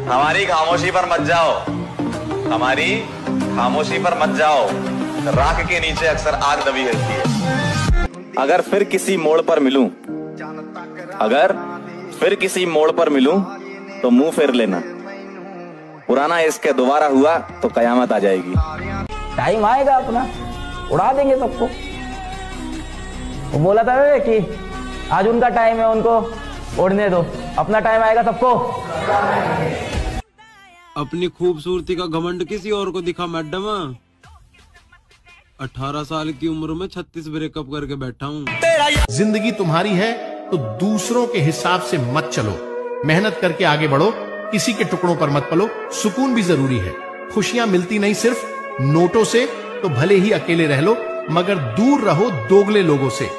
हमारी खामोशी पर मत जाओ, हमारी खामोशी पर मत जाओ। राख के नीचे अक्सर आग दबी रहती है। अगर फिर किसी मोड़ पर मिलूं, अगर फिर किसी मोड़ पर मिलूं तो मुंह फेर लेना। पुराना इसके दोबारा हुआ तो कयामत आ जाएगी। टाइम आएगा अपना, उड़ा देंगे सबको। वो बोला था वे कि आज उनका टाइम है, उनको उड़ने दो, अपना टाइम आएगा सबको। अपनी खूबसूरती का घमंड किसी और को दिखा मैडम। 18 साल की उम्र में 36 ब्रेकअप करके बैठा हूँ। जिंदगी तुम्हारी है तो दूसरों के हिसाब से मत चलो, मेहनत करके आगे बढ़ो, किसी के टुकड़ों पर मत पलो। सुकून भी जरूरी है, खुशियां मिलती नहीं सिर्फ नोटों से, तो भले ही अकेले रह लो मगर दूर रहो दोगले लोगों से।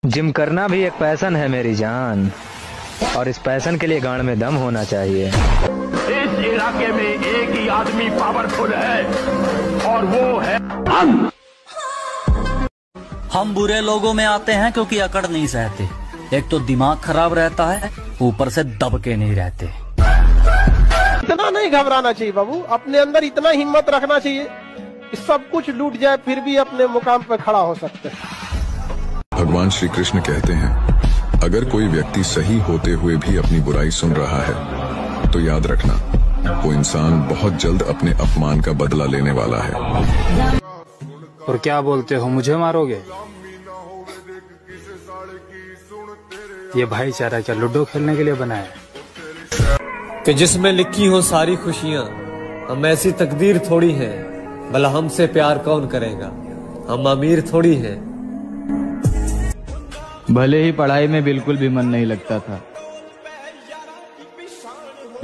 जिम करना भी एक पैशन है मेरी जान, और इस पैशन के लिए गांड में दम होना चाहिए। इस इलाके में एक ही आदमी पावरफुल है और वो है हम बुरे लोगों में आते हैं क्योंकि अकड़ नहीं सहते। एक तो दिमाग खराब रहता है, ऊपर से दब के नहीं रहते। इतना नहीं घबराना चाहिए बाबू, अपने अंदर इतना हिम्मत रखना चाहिए कि सब कुछ लूट जाए फिर भी अपने मुकाम पर खड़ा हो सकते हैं। भगवान श्री कृष्ण कहते हैं, अगर कोई व्यक्ति सही होते हुए भी अपनी बुराई सुन रहा है तो याद रखना, वो इंसान बहुत जल्द अपने अपमान का बदला लेने वाला है। और क्या बोलते हो, मुझे मारोगे? ये भाईचारा क्या लूडो खेलने के लिए बना है? कि जिसमें लिखी हो सारी खुशियां, हम ऐसी तकदीर थोड़ी हैं, भला हमसे प्यार कौन करेगा, हम अमीर थोड़ी हैं। भले ही पढ़ाई में बिल्कुल भी मन नहीं लगता था,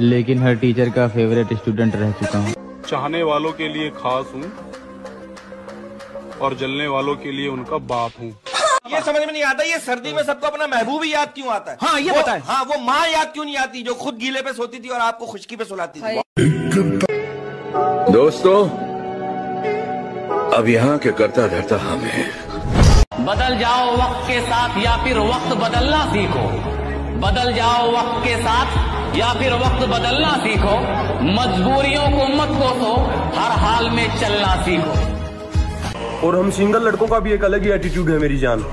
लेकिन हर टीचर का फेवरेट स्टूडेंट रह चुका हूँ। चाहने वालों के लिए खास हूँ और जलने वालों के लिए उनका बाप हूँ। ये समझ में नहीं आता, ये सर्दी में सबको अपना महबूब ही याद क्यों आता है? हाँ ये बताएं। हाँ वो माँ याद क्यों नहीं आती जो खुद गीले पे सोती थी और आपको खुशकी पे सुलाती थी? दोस्तों, अब यहाँ के करता धरता हम हैं। बदल जाओ वक्त के साथ या फिर वक्त बदलना सीखो। बदल जाओ वक्त के साथ या फिर वक्त बदलना सीखो। मजबूरियों को मत कोसो, हर हाल में चलना सीखो। और हम सिंगल लड़कों का भी एक अलग ही एटीट्यूड है मेरी जान।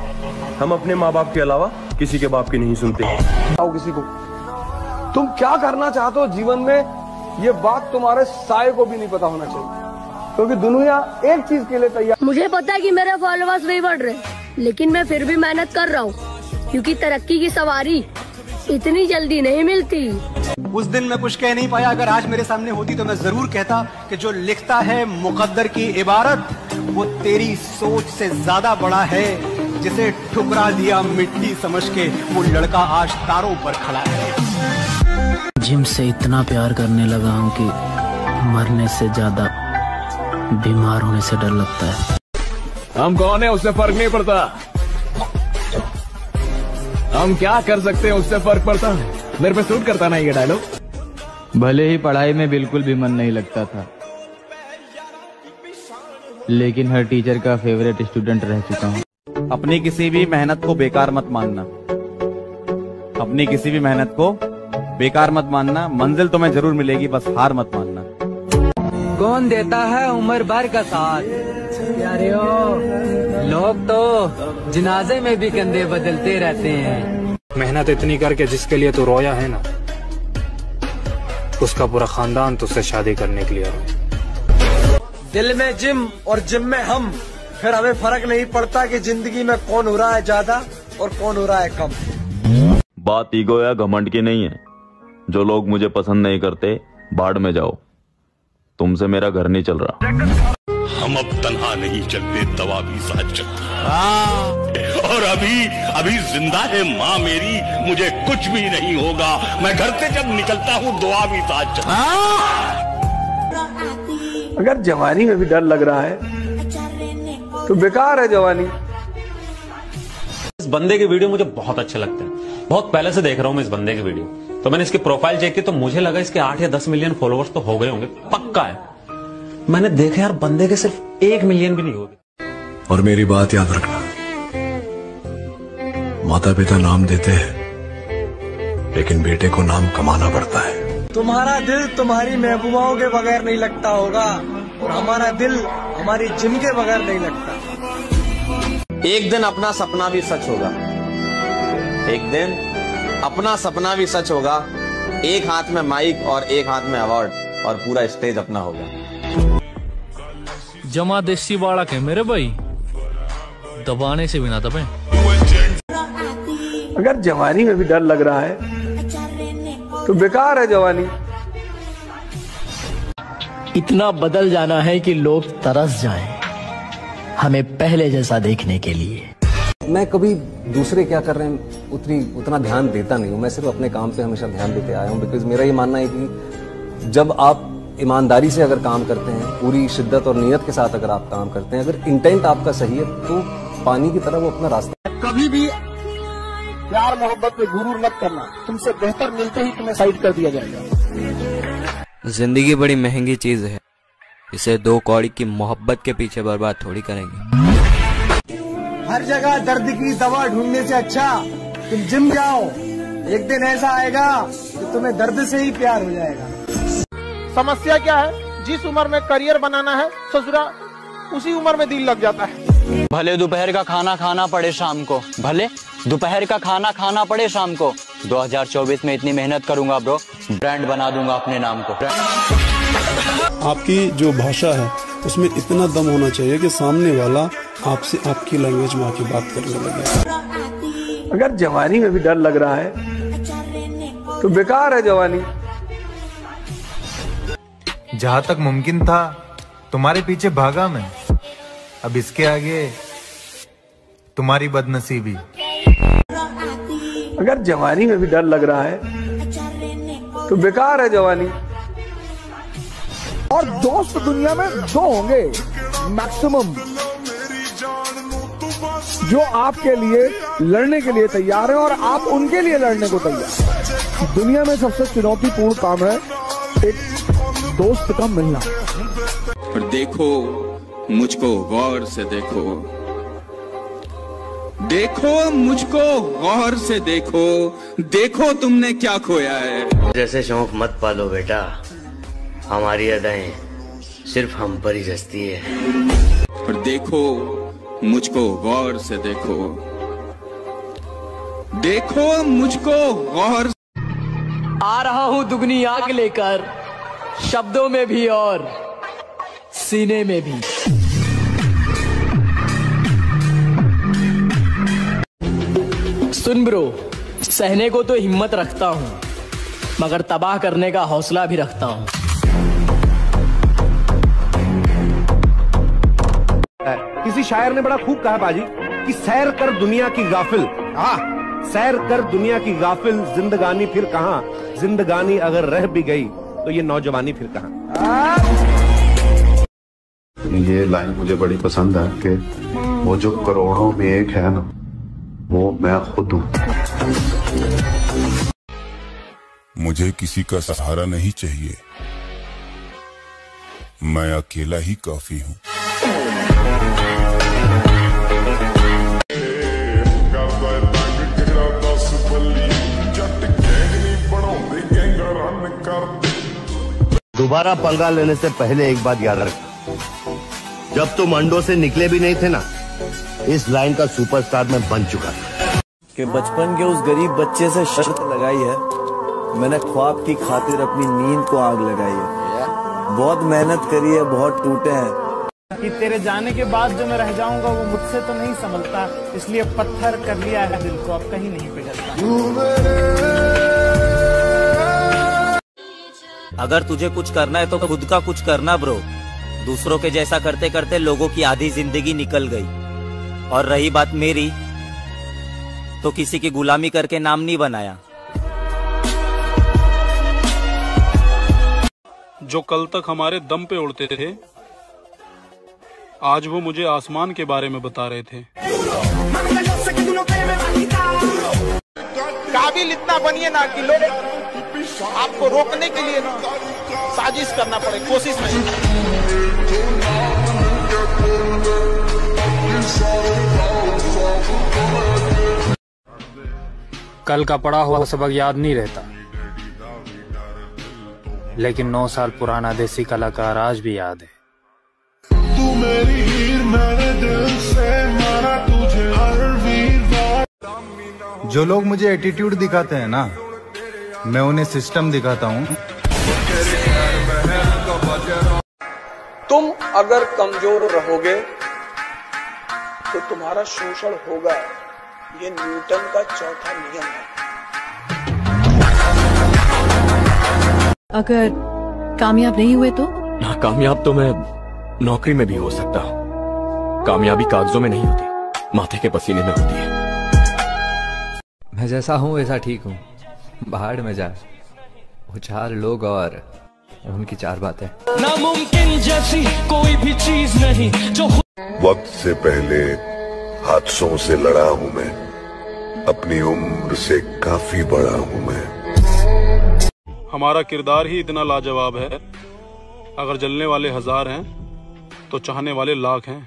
हम अपने माँ बाप के अलावा किसी के बाप की नहीं सुनते। किसी को तुम क्या करना चाहते हो जीवन में, ये बात तुम्हारे साये को भी नहीं पता होना चाहिए, क्योंकि दुनिया एक चीज के लिए तैयार। मुझे पता है कि मेरे फॉलोअर्स नहीं बढ़ रहे, लेकिन मैं फिर भी मेहनत कर रहा हूँ, क्योंकि तरक्की की सवारी इतनी जल्दी नहीं मिलती। उस दिन मैं कुछ कह नहीं पाया, अगर आज मेरे सामने होती तो मैं जरूर कहता कि जो लिखता है मुकद्दर की इबारत, वो तेरी सोच से ज्यादा बड़ा है। जिसे ठुकरा दिया मिट्टी समझ के, वो लड़का आज तारों पर खड़ा है। जिम से इतना प्यार करने लगा हूँ कि मरने से ज्यादा बीमार होने से डर लगता है। हम कौन है उससे फर्क नहीं पड़ता, हम क्या कर सकते हैं उससे फर्क पड़ता है। मेरे पे सूट करता नहीं ये डायलॉग। भले ही पढ़ाई में बिल्कुल भी मन नहीं लगता था, लेकिन हर टीचर का फेवरेट स्टूडेंट रह चुका हूँ। अपनी किसी भी मेहनत को बेकार मत मानना, अपनी किसी भी मेहनत को बेकार मत मानना। मंजिल तुम्हें जरूर मिलेगी, बस हार मत मानना। कौन देता है उम्र भर का साथ यारियो, लोग तो जनाजे में भी कंधे बदलते रहते हैं। मेहनत इतनी करके जिसके लिए तू रोया है ना, उसका पूरा खानदान तुझसे शादी करने के लिए रोया। दिल में जिम और जिम में हम, फिर हमें फर्क नहीं पड़ता कि जिंदगी में कौन हो रहा है ज्यादा और कौन हो रहा है कम। बात ईगो या घमंड की नहीं है। जो लोग मुझे पसंद नहीं करते, बाढ़ में जाओ, तुमसे मेरा घर नहीं चल रहा। हम अब तन्हा नहीं चलते, दवा भी साथ चलती। और अभी जिंदा है माँ मेरी, मुझे कुछ भी नहीं होगा। मैं घर से जब निकलता हूँ दुआ भी साथ चलती। अगर जवानी में भी डर लग रहा है तो बेकार है जवानी। इस बंदे के वीडियो मुझे बहुत अच्छे लगते हैं, बहुत पहले से देख रहा हूँ मैं इस बंदे की वीडियो। तो मैंने इसकी प्रोफाइल चेक की तो मुझे लगा इसके 8 या 10 मिलियन फॉलोअर्स तो हो गए होंगे, पक्का है। मैंने देखा यार बंदे के सिर्फ 1 मिलियन भी नहीं हो गए। और मेरी बात याद रखना, माता पिता नाम देते हैं लेकिन बेटे को नाम कमाना पड़ता है। तुम्हारा दिल तुम्हारी महबूबाओं के बगैर नहीं लगता होगा, और हमारा दिल हमारी जिम के बगैर नहीं लगता। एक दिन अपना सपना भी सच होगा, एक दिन अपना सपना भी सच होगा। एक हाथ में माइक और एक हाथ में अवार्ड, और पूरा स्टेज अपना होगा। जमा देसी बाड़क है मेरे भाई, दबाने से भी ना दबे। अगर जवानी में भी डर लग रहा है तो बेकार है जवानी। इतना बदल जाना है कि लोग तरस जाएं हमें पहले जैसा देखने के लिए। मैं कभी दूसरे क्या कर रहे हैं उतना ध्यान देता नहीं हूँ, मैं सिर्फ अपने काम पे हमेशा ध्यान देते आया हूँ। बिकॉज मेरा ये मानना है कि जब आप ईमानदारी से अगर काम करते हैं, पूरी शिद्दत और नियत के साथ अगर आप काम करते हैं, अगर इंटेंट आपका सही है तो पानी की तरह वो अपना रास्ता। कभी भी प्यार मोहब्बत पे गुरूर मत करना, तुमसे बेहतर मिलते ही तुम्हें साइड कर दिया जाएगा। जिंदगी बड़ी महंगी चीज है, इसे 2 कौड़ी की मोहब्बत के पीछे बर्बाद थोड़ी करेंगे। हर जगह दर्द की दवा ढूंढने से अच्छा तुम जिम जाओ, एक दिन ऐसा आएगा कि तुम्हें दर्द से ही प्यार हो जाएगा। समस्या क्या है, जिस उम्र में करियर बनाना है ससुरा, उसी उम्र में दिल लग जाता है। भले दोपहर का खाना खाना पड़े शाम को, भले दोपहर का खाना खाना पड़े शाम को, 2024 में इतनी मेहनत करूंगा ब्रो, ब्रांड बना दूंगा अपने नाम को। आपकी जो भाषा है उसमें इतना दम होना चाहिए कि सामने वाला आपसे आपकी लैंग्वेज में आके बात करने लगे। अगर जवानी में भी डर लग रहा है तो बेकार है जवानी। जहाँ तक मुमकिन था तुम्हारे पीछे भागा मैं, अब इसके आगे तुम्हारी बदनसीबी। अगर जवानी में भी डर लग रहा है तो बेकार है जवानी। और दोस्त दुनिया में 2 होंगे मैक्सिमम, जो आपके लिए लड़ने के लिए तैयार हैं और आप उनके लिए लड़ने को तैयार। दुनिया में सबसे चुनौतीपूर्ण काम है एक दोस्त का मिलना। और देखो मुझको गौर से देखो, देखो मुझको गौर से देखो, देखो तुमने क्या खोया है। जैसे शौक मत पालो बेटा, हमारी अदाएं सिर्फ हम पर ही जचती है। और देखो मुझको गौर से देखो, देखो मुझको गौर। आ रहा हूं दुगनी आग लेकर, शब्दों में भी और सीने में भी। सुन ब्रो, सहने को तो हिम्मत रखता हूं, मगर तबाह करने का हौसला भी रखता हूं। किसी शायर ने बड़ा खूब कहा बाजी कि सैर कर दुनिया की गाफिल, सैर कर दुनिया की गाफिल, जिंदगानी फिर कहां, जिंदगानी अगर रह भी गई तो ये नौजवानी फिर कहां। ये लाइन मुझे बड़ी पसंद है कि वो जो करोड़ों में एक है ना, वो मैं खुद हूं। मुझे किसी का सहारा नहीं चाहिए, मैं अकेला ही काफी हूं। दोबारा पंगा लेने से पहले एक बात याद रख, जब तुम अंडों से निकले भी नहीं थे ना, इस लाइन का सुपरस्टार मैं बन चुका था। कि बचपन के उस गरीब बच्चे से शर्त लगाई है, मैंने ख्वाब की खातिर अपनी नींद को आग लगाई है। बहुत मेहनत करी है, बहुत टूटे हैं। कि तेरे जाने के बाद जो मैं रह जाऊंगा वो मुझसे तो नहीं संभलता, इसलिए पत्थर कर लिया है दिल को, अब कहीं नहीं पिघलता। अगर तुझे कुछ करना है तो खुद का कुछ करना ब्रो। दूसरों के जैसा करते करते लोगों की आधी जिंदगी निकल गई, और रही बात मेरी, तो किसी की गुलामी करके नाम नहीं बनाया। जो कल तक हमारे दम पे उड़ते थे, आज वो मुझे आसमान के बारे में बता रहे थे। काबिल इतना बनिए ना कि लोग आपको रोकने के लिए साजिश करना पड़े, कोशिश नहीं। कल का पढ़ा हुआ सबक याद नहीं रहता, लेकिन 9 साल पुराना देसी कलाकार आज भी याद है। तू मेरी हीर, मैंने दिल से मारा तुझे हर वीरवार। जो लोग मुझे एटीट्यूड दिखाते हैं ना, मैं उन्हें सिस्टम दिखाता हूँ। तुम अगर कमजोर रहोगे तो तुम्हारा शोषण होगा। ये न्यूटन का चौथा नियम है। अगर कामयाब नहीं हुए तो? नाकामयाब तो मैं नौकरी में भी हो सकता हूँ। कामयाबी कागजों में नहीं होती, माथे के पसीने में होती है। मैं जैसा हूँ वैसा ठीक हूँ। बाहर में जाए वो 4 लोग और उनकी 4 बातें। नामुमकिन जैसी कोई भी चीज नहीं जो वक्त से पहले हादसों से लड़ा हूँ मैं, अपनी उम्र से काफी बड़ा हूँ मैं। हमारा किरदार ही इतना लाजवाब है, अगर जलने वाले 1000 हैं तो चाहने वाले लाख हैं।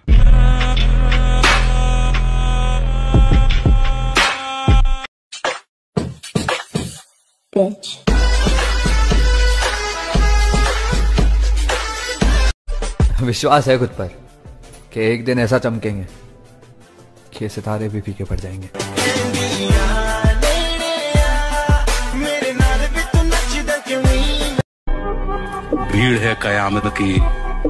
विश्वास है खुद पर कि एक दिन ऐसा चमकेंगे कि सितारे भी फीके पड़ जाएंगे। भीड़ है कयामत की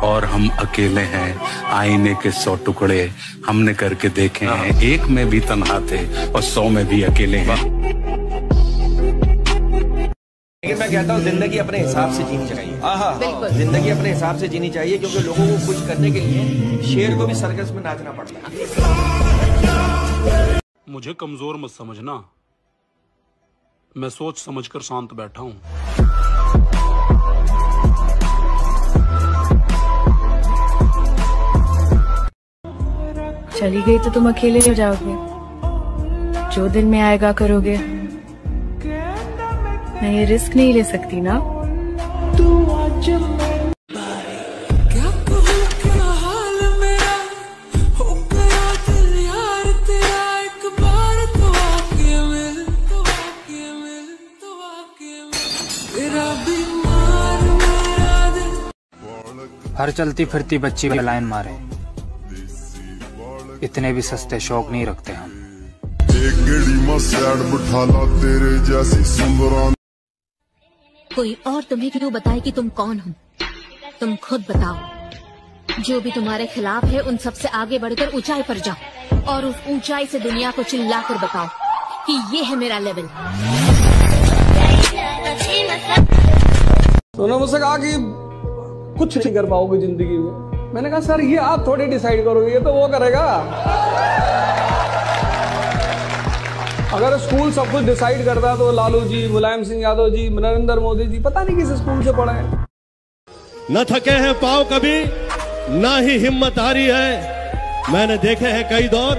और हम अकेले हैं, आईने के 100 टुकड़े हमने करके देखे हैं। एक में भी तन्हा थे और 100 में भी अकेले हैं। लेकिन मैं कहता हूँ जिंदगी अपने हिसाब से जीनी चाहिए। जिंदगी अपने हिसाब से जीनी चाहिए, क्योंकि लोगों को खुश करने के लिए शेर को भी सर्कस में नाचना पड़ता है। मुझे कमजोर मत समझना, मैं सोच समझकर शांत बैठा हूँ। चली गई तो तुम अकेले हो जाओगे। जो दिन में आएगा करोगे। मैं ये रिस्क नहीं ले सकती ना। हर चलती फिरती बच्ची में लाइन मारे, इतने भी सस्ते शौक नहीं रखते हम। तेरे जैसी सुंदरान। कोई और तुम्हें क्यों बताए कि तुम कौन हो? तुम खुद बताओ। जो भी तुम्हारे खिलाफ है उन सबसे आगे बढ़कर ऊंचाई पर जाओ और उस ऊंचाई से दुनिया को चिल्लाकर बताओ कि ये है मेरा लेवल। उन्होंने मुझसे कहा कि कुछ नहीं कर पाओगे जिंदगी में। मैंने कहा सर ये आप थोड़ी डिसाइड करोगे, ये तो वो करेगा। अगर स्कूल सब कुछ डिसाइड करता तो लालू जी, मुलायम सिंह यादव जी, नरेंद्र मोदी जी पता नहीं किस स्कूल से पढ़े हैं। न थके हैं पाँव कभी, ना ही हिम्मत हारी है। मैंने देखे हैं कई दौर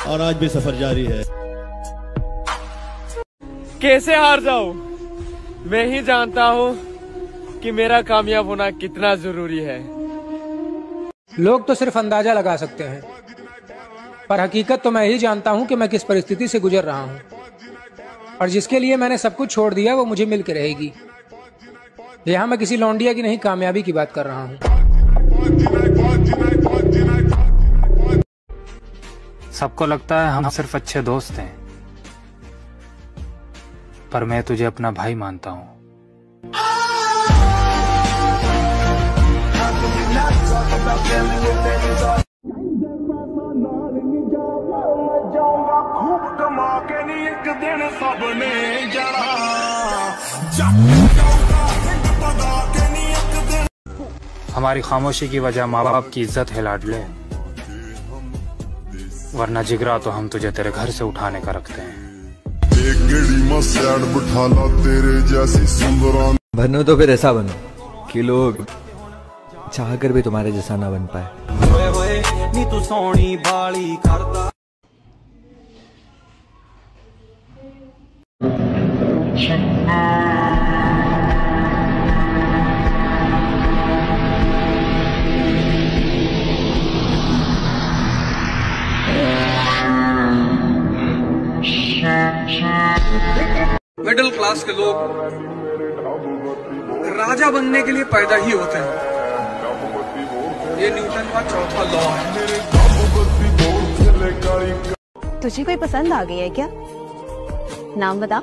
और आज भी सफर जारी है। कैसे हार जाऊं? मैं ही जानता हूं कि मेरा कामयाब होना कितना जरूरी है। लोग तो सिर्फ अंदाजा लगा सकते हैं, पर हकीकत तो मैं ही जानता हूं कि मैं किस परिस्थिति से गुजर रहा हूं। और जिसके लिए मैंने सब कुछ छोड़ दिया वो मुझे मिल के रहेगी। यहाँ मैं किसी लौंडिया की नहीं, कामयाबी की बात कर रहा हूँ। सबको लगता है हम सिर्फ अच्छे दोस्त हैं, पर मैं तुझे अपना भाई मानता हूँ। हमारी खामोशी की वजह माँ बाप की इज्जत है लाडले, वरना जिगरा तो हम तुझे तेरे घर से उठाने का रखते हैं। बनो तो फिर ऐसा बनो कि लोग चाहकर भी तुम्हारे जैसा ना बन पाए। नी तू सोनी बाली करदा मिडिल क्लास के लोग राजा बनने के लिए पैदा ही होते हैं। ये न्यूटन का चौथा लॉ है। तुझे कोई पसंद आ गई है क्या? नाम बता।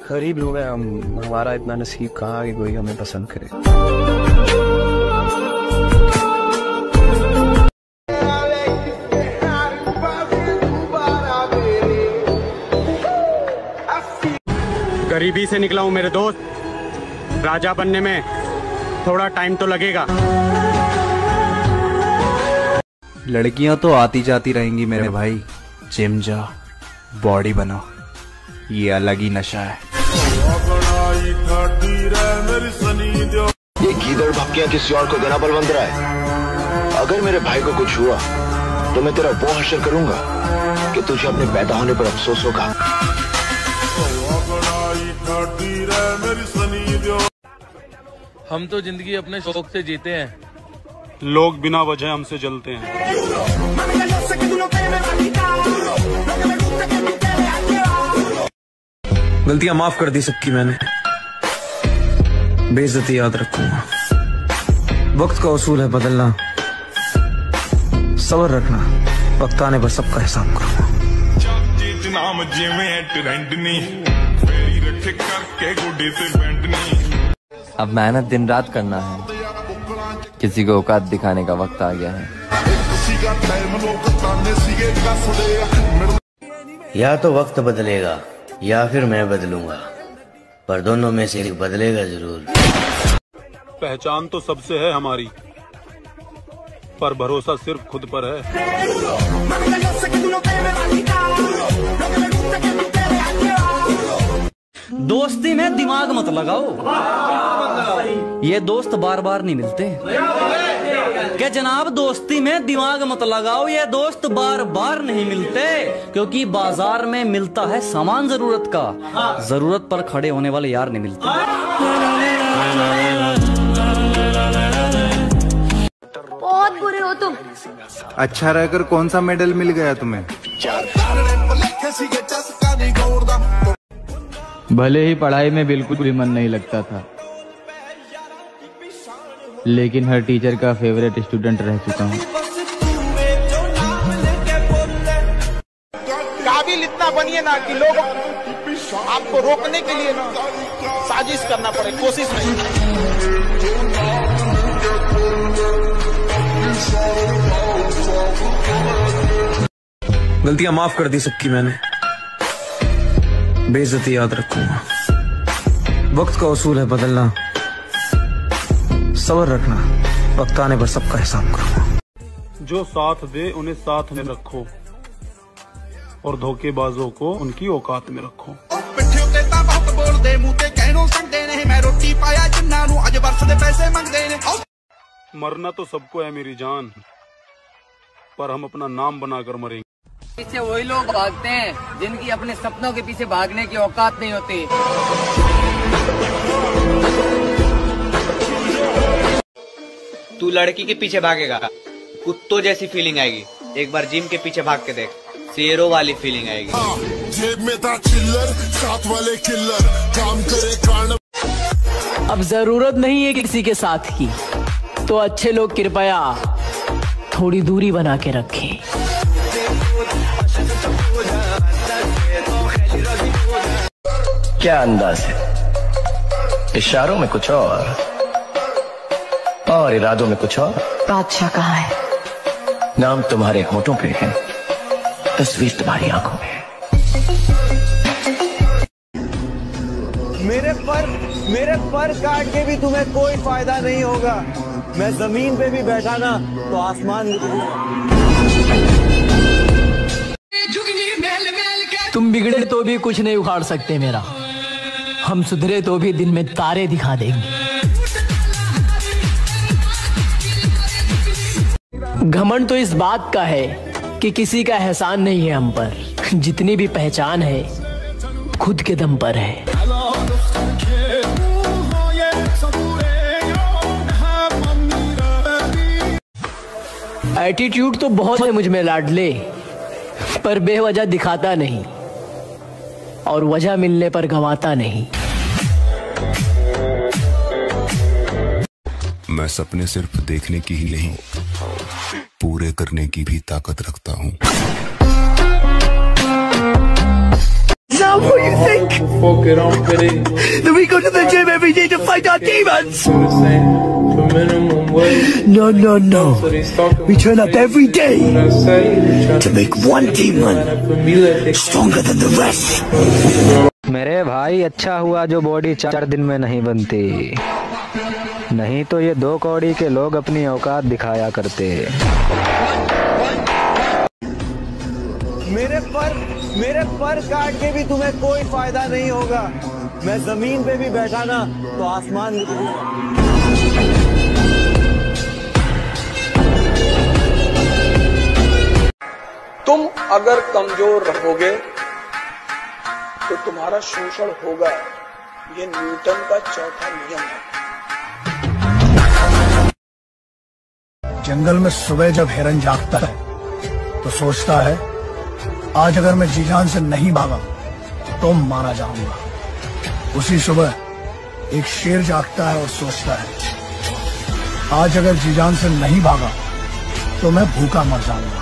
गरीब लोग हैं हम, हमारा इतना नसीब कहाँ कि कोई हमें पसंद करे। गरीबी से निकला हूँ मेरे दोस्त, राजा बनने में थोड़ा टाइम तो लगेगा। लड़कियां तो आती जाती रहेंगी मेरे भाई, जिम जा, बॉडी बना, ये अलग ही नशा है। ये गीदड़ भक्कियां किसी और को देना बलवंत रहा है। अगर मेरे भाई को कुछ हुआ तो मैं तेरा वो हश्र करूंगा कि तुझे अपने पैदा होने पर अफसोस होगा। हम तो जिंदगी अपने शौक से जीते हैं, लोग बिना वजह हमसे जलते हैं। गलतियां माफ कर दी सबकी मैंने, बेइज्जती याद रखूंगा। वक्त का उसूल है बदलना, सब्र रखना, वक्त आने पर सबका हिसाब करूंगा। अब मेहनत दिन रात करना है, किसी को औकात दिखाने का वक्त आ गया है। या तो वक्त बदलेगा या फिर मैं बदलूंगा, पर दोनों में से एक बदलेगा जरूर। पहचान तो सबसे है हमारी, पर भरोसा सिर्फ खुद पर है। दोस्ती में दिमाग मत लगाओ, ये दोस्त बार बार नहीं मिलते। क्या जनाब, दोस्ती में दिमाग मत लगाओ, ये दोस्त बार बार नहीं मिलते, क्योंकि बाजार में मिलता है सामान जरूरत का, जरूरत पर खड़े होने वाले यार नहीं मिलते। बहुत बुरे हो तुम। अच्छा रहकर कौन सा मेडल मिल गया तुम्हें? भले ही पढ़ाई में बिल्कुल भी मन नहीं लगता था, लेकिन हर टीचर का फेवरेट स्टूडेंट रह चुका हूँ। काबिल इतना बनिए ना कि लोग आपको रोकने के लिए ना साजिश करना पड़े, कोशिश नहीं। गलतियां माफ कर दी सबकी मैंने, बेइज्जती याद रखूंगा। वक्त का उसूल है बदलना, सब्र रखना, वक्त आने पर सबका हिसाब करूंगा। जो साथ दे उन्हें साथ में रखो, और धोखेबाजों को उनकी औकात में रखो। मरना तो सबको है मेरी जान, पर हम अपना नाम बनाकर मरेंगे। पीछे वही लोग भागते हैं जिनकी अपने सपनों के पीछे भागने की औकात नहीं होती। तू लड़की के पीछे भागेगा, कुत्तों जैसी फीलिंग आएगी। एक बार जिम के पीछे भाग के देख, शेरों वाली फीलिंग आएगी। जेब में था चिल्लर, साथ वाले किल्लर, काम करे कांड। अब जरूरत नहीं है किसी के साथ की, तो अच्छे लोग कृपया थोड़ी दूरी बना के रखें। क्या अंदाज है, इशारों में कुछ और इरादों में कुछ और। बादशाह कहाँ है? नाम तुम्हारे होठों पे है, तस्वीर तुम्हारी आंखों में है। मेरे पर काट के भी तुम्हें कोई फायदा नहीं होगा। मैं जमीन पे भी बैठा ना तो आसमान। तुम बिगड़े तो भी कुछ नहीं उखाड़ सकते मेरा, हम सुधरे तो भी दिन में तारे दिखा देंगे। घमंड तो इस बात का है कि किसी का एहसान नहीं है हम पर, जितनी भी पहचान है खुद के दम पर है। एटीट्यूड तो बहुत है मुझ में लाडले, पर बेवजह दिखाता नहीं और वजह मिलने पर गवाता नहीं। मैं सपने सिर्फ देखने की ही नहीं, पूरे करने की भी ताकत रखता हूँ। Now what you think? That we go to the gym every day to fight our demons? No, no, no. We turn up every day to make one demon stronger than the rest. मेरे भाई अच्छा हुआ जो body 4 दिन में नहीं बनती, नहीं तो ये 2 कौड़ी के लोग अपनी औकात दिखाया करते। मेरे पर काट के भी तुम्हें कोई फायदा नहीं होगा। मैं जमीन पे भी बैठा ना तो आसमान में भी। तुम अगर कमजोर रहोगे तो तुम्हारा शोषण होगा। ये न्यूटन का चौथा नियम है। जंगल में सुबह जब हिरन जागता है तो सोचता है आज अगर मैं जी जान से नहीं भागा तो मारा जाऊंगा। उसी सुबह एक शेर जागता है और सोचता है आज अगर जी जान से नहीं भागा तो मैं भूखा मर जाऊंगा।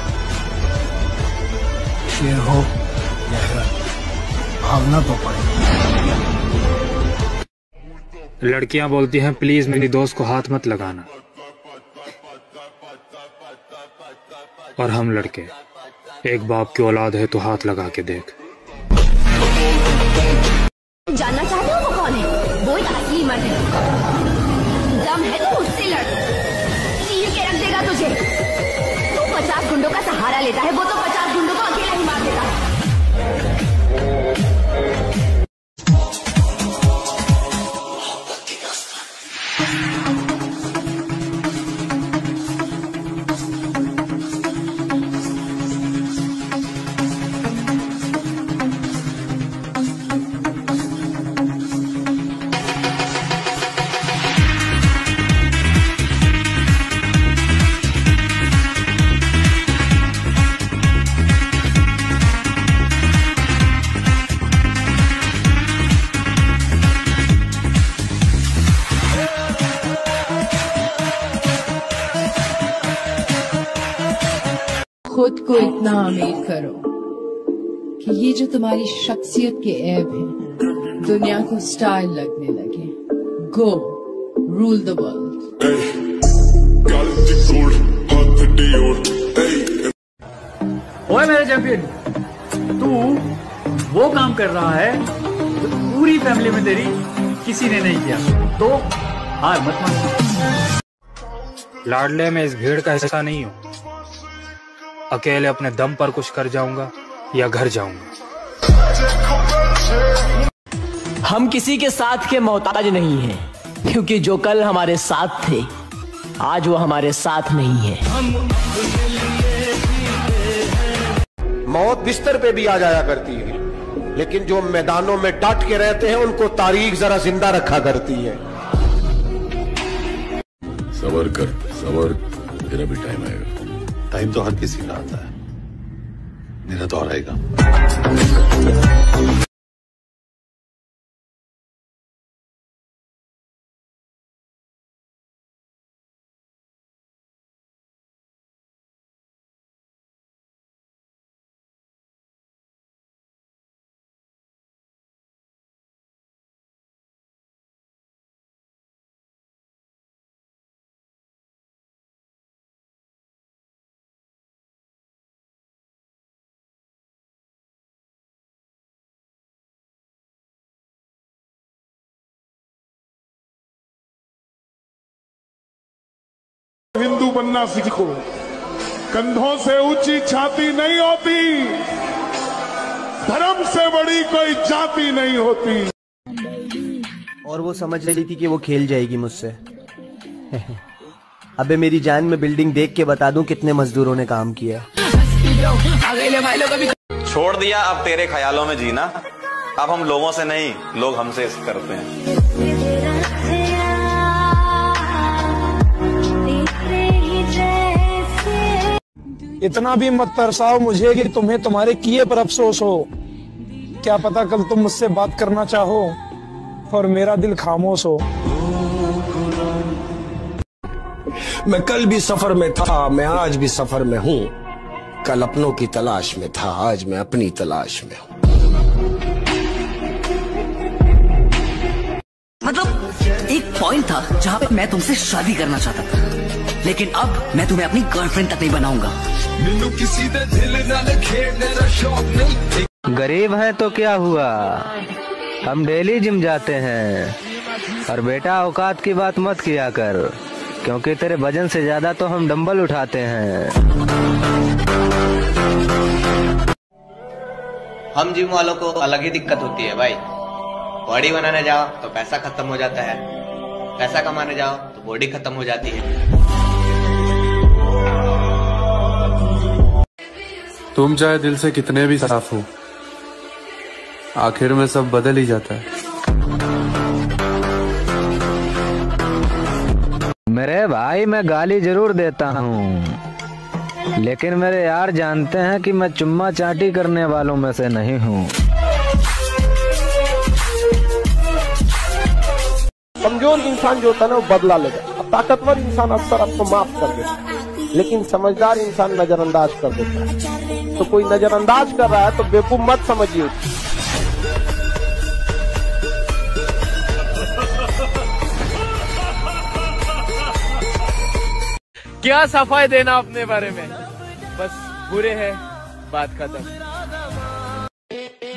शेर हो या हिरन, भागना तो पड़ेगा। लड़कियां बोलती हैं प्लीज मेरी दोस्त को हाथ मत लगाना, और हम लड़के एक बाप की औलाद है तो हाथ लगा के देख। जानना चाहते हो वो कौन है? वो असली मर्द है। दम है तो उससे लड़, चीर के रख देगा तुझे। तू 50 गुंडों का सहारा लेता है, वो तो 50 गुंडों को अकेला ही मार देता है। खुद को इतना अमीर करो कि ये जो तुम्हारी शख्सियत के ऐब हैं दुनिया को स्टाइल लगने लगे। गो रूल द वर्ल्ड। ओए मेरे चैंपियन, तू वो काम कर रहा है जो पूरी फैमिली में तेरी किसी ने नहीं किया, तो हार मत मान। लाडले में इस भीड़ का हिस्सा नहीं हूँ, अकेले अपने दम पर कुछ कर जाऊंगा या घर जाऊंगा। हम किसी के साथ के मोहताज नहीं हैं, क्योंकि जो कल हमारे साथ थे आज वो हमारे साथ नहीं है। मौत बिस्तर पे भी आ जाया करती है, लेकिन जो मैदानों में डट के रहते हैं उनको तारीख जरा जिंदा रखा करती है। सबर कर, सबर, तेरा भी टाइम आएगा। टाइम तो हर किसी का आता है, मेरा दौर आएगा। हिंदू बनना सीखो। कंधों से ऊंची छाती नहीं होती, धर्म से बड़ी कोई जाति नहीं होती। और वो समझ रही थी कि वो खेल जाएगी मुझसे। अबे मेरी जान में बिल्डिंग देख के बता दूं कितने मजदूरों ने काम किया। छोड़ दिया अब तेरे ख्यालों में जीना, अब हम लोगों से नहीं, लोग हमसे करते हैं। इतना भी मत तरसाओ मुझे कि तुम्हें तुम्हारे किए पर अफसोस हो। क्या पता कल तुम मुझसे बात करना चाहो और मेरा दिल खामोश हो। मैं कल भी सफर में था, मैं आज भी सफर में हूँ। कल अपनों की तलाश में था, आज मैं अपनी तलाश में हूँ। मतलब एक पॉइंट था जहाँ पे मैं तुमसे शादी करना चाहता था, लेकिन अब मैं तुम्हें अपनी गर्लफ्रेंड तक नहीं बनाऊंगा। गरीब है तो क्या हुआ, हम डेली जिम जाते हैं। और बेटा औकात की बात मत किया कर, क्योंकि तेरे वजन से ज्यादा तो हम डंबल उठाते हैं। हम जिम वालों को अलग ही दिक्कत होती है भाई। बॉडी बनाने जाओ तो पैसा खत्म हो जाता है, पैसा कमाने जाओ तो बॉडी खत्म हो जाती है। तुम चाहे दिल से कितने भी साफ हो, आखिर में सब बदल ही जाता है। मेरे भाई मैं गाली जरूर देता हूँ, लेकिन मेरे यार जानते हैं कि मैं चुम्मा चाटी करने वालों में से नहीं हूँ। कमजोर इंसान जो होता है ना वो बदला लेगा, और ताकतवर इंसान अक्सर आपको माफ कर देता है, लेकिन समझदार इंसान नजरअंदाज कर देता है। तो कोई नजरअंदाज कर रहा है तो बेवकूफ मत समझिए। क्या सफाई देना अपने बारे में, बस बुरे है, बात खत्म।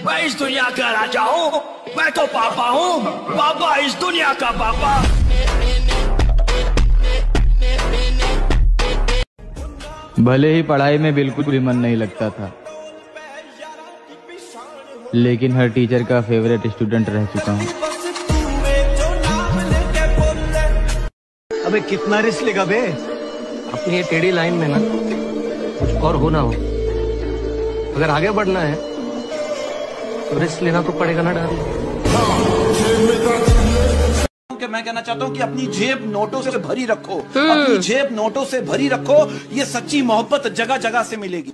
मैं इस दुनिया का राजा हूँ, मैं तो पापा हूँ, पापा इस दुनिया का पापा। भले ही पढ़ाई में बिल्कुल भी मन नहीं लगता था, लेकिन हर टीचर का फेवरेट स्टूडेंट रह चुका हूँ। अबे कितना रिस्क लेगा बे? अपनी ये टेढ़ी लाइन में ना कुछ और होना हो, अगर आगे बढ़ना है तो रिस्क लेना तो पड़ेगा ना डार्लिंग। मैं कहना चाहता हूँ कि अपनी जेब नोटों से भरी रखो, अपनी जेब नोटों से भरी रखो, ये सच्ची मोहब्बत जगह जगह से मिलेगी।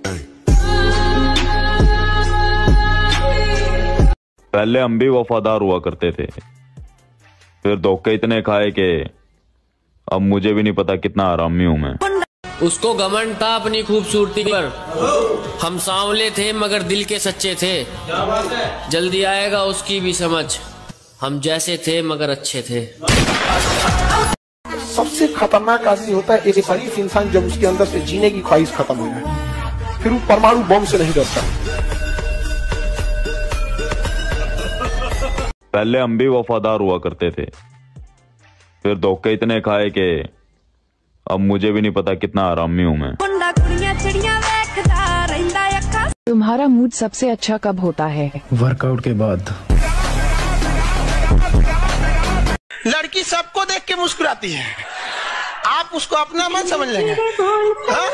पहले हम भी वफादार हुआ करते थे, फिर धोखे इतने खाए कि अब मुझे भी नहीं पता कितना आरामी हूँ मैं। उसको घमंड था अपनी खूबसूरती पर, हम सांवले थे मगर दिल के सच्चे थे। जल्दी आएगा उसकी भी समझ, हम जैसे थे मगर अच्छे थे। सबसे खतरनाक आदमी होता है एक शरीफ इंसान जब उसके अंदर से जीने की ख्वाहिश खत्म हो जाए, फिर वो परमाणु बम से नहीं डरता। पहले हम भी वफादार हुआ करते थे, फिर धोखे इतने खाए कि अब मुझे भी नहीं पता कितना आरामी हूँ मैं। तुम्हारा मूड सबसे अच्छा कब होता है? वर्कआउट के बाद। लड़की सबको देख के मुस्कुराती है, आप उसको अपना मत समझ लेंगे। हाँ?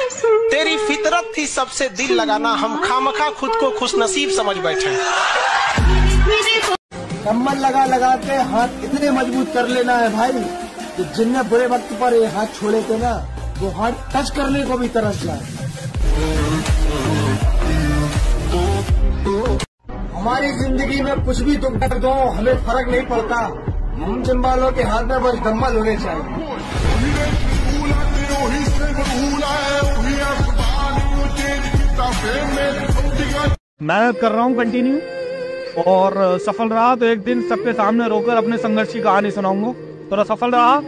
तेरी फितरत थी सबसे दिल लगाना, हम खामखा खुद को खुशनसीब समझ बैठे। कम्बल लगा लगा के हाथ इतने मजबूत कर लेना है भाई कि जिनने बुरे वक्त पर ये हाथ छोड़े थे ना, वो हाथ टच करने को भी तरस जाए। हमारी जिंदगी में कुछ भी दुख दर्द हो, हमें फर्क नहीं पड़ता। हम जिम वालों के हाथ में बस डंबल होने चाहिए। मेहनत कर रहा हूँ कंटिन्यू, और सफल रहा तो एक दिन सबके सामने रोकर अपने संघर्ष की कहानी सुनाऊंगा। थोड़ा सफल रहा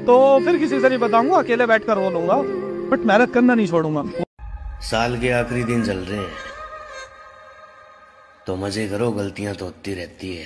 तो फिर किसी से नहीं बताऊंगा, अकेले बैठकर रो लूंगा, बट मेहनत करना नहीं छोड़ूंगा। साल के आखिरी दिन चल रहे हैं तो मजे करो, गलतियां तो होती रहती है।